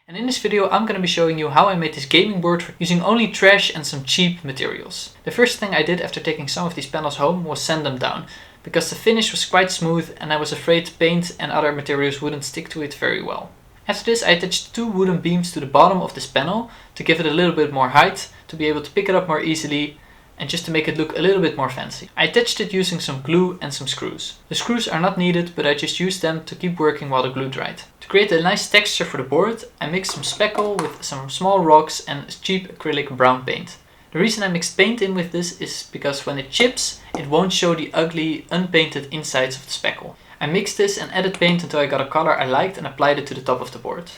And in this video I'm going to be showing you how I made this gaming board using only trash and some cheap materials. The first thing I did after taking some of these panels home was sand them down, because the finish was quite smooth and I was afraid paint and other materials wouldn't stick to it very well. After this I attached two wooden beams to the bottom of this panel to give it a little bit more height, to be able to pick it up more easily and just to make it look a little bit more fancy. I attached it using some glue and some screws. The screws are not needed, but I just used them to keep working while the glue dried. To create a nice texture for the board, I mixed some speckle with some small rocks and cheap acrylic brown paint. The reason I mixed paint in with this is because when it chips, it won't show the ugly, unpainted insides of the speckle. I mixed this and added paint until I got a color I liked and applied it to the top of the board.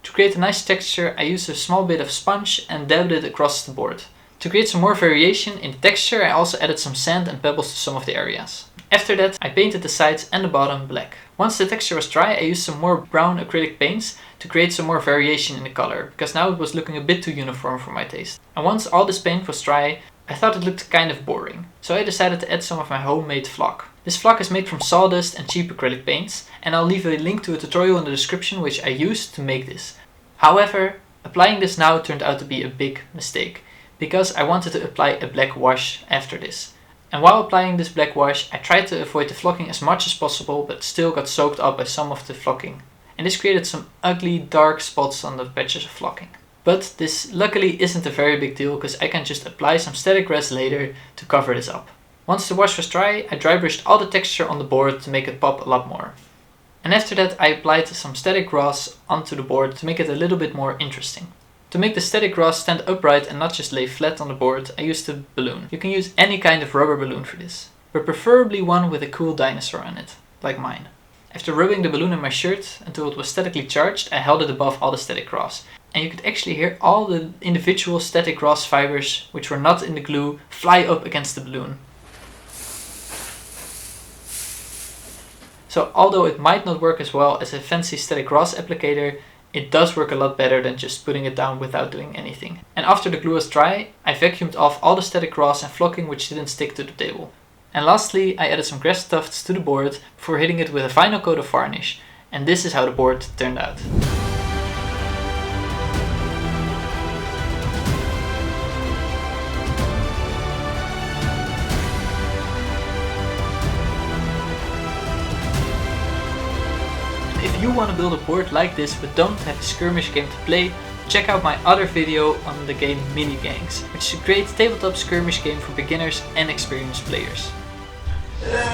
To create a nice texture, I used a small bit of sponge and dabbed it across the board. To create some more variation in the texture, I also added some sand and pebbles to some of the areas. After that, I painted the sides and the bottom black. Once the texture was dry, I used some more brown acrylic paints to create some more variation in the color, because now it was looking a bit too uniform for my taste. And once all this paint was dry, I thought it looked kind of boring. So I decided to add some of my homemade flock. This flock is made from sawdust and cheap acrylic paints, and I'll leave a link to a tutorial in the description which I used to make this. However, applying this now turned out to be a big mistake, because I wanted to apply a black wash after this. And while applying this black wash, I tried to avoid the flocking as much as possible, but still got soaked up by some of the flocking. And this created some ugly dark spots on the patches of flocking. But this luckily isn't a very big deal, because I can just apply some static grass later to cover this up. Once the wash was dry, I dry brushed all the texture on the board to make it pop a lot more. And after that I applied some static grass onto the board to make it a little bit more interesting. To make the static grass stand upright and not just lay flat on the board, I used a balloon. You can use any kind of rubber balloon for this, but preferably one with a cool dinosaur on it, like mine. After rubbing the balloon in my shirt until it was statically charged, I held it above all the static grass. And you could actually hear all the individual static grass fibers, which were not in the glue, fly up against the balloon. So although it might not work as well as a fancy static grass applicator, it does work a lot better than just putting it down without doing anything. And after the glue was dry, I vacuumed off all the static grass and flocking which didn't stick to the table. And lastly, I added some grass tufts to the board before hitting it with a final coat of varnish. And this is how the board turned out. If you want to build a board like this but don't have a skirmish game to play, check out my other video on the game Mini Gangs, which is a great tabletop skirmish game for beginners and experienced players.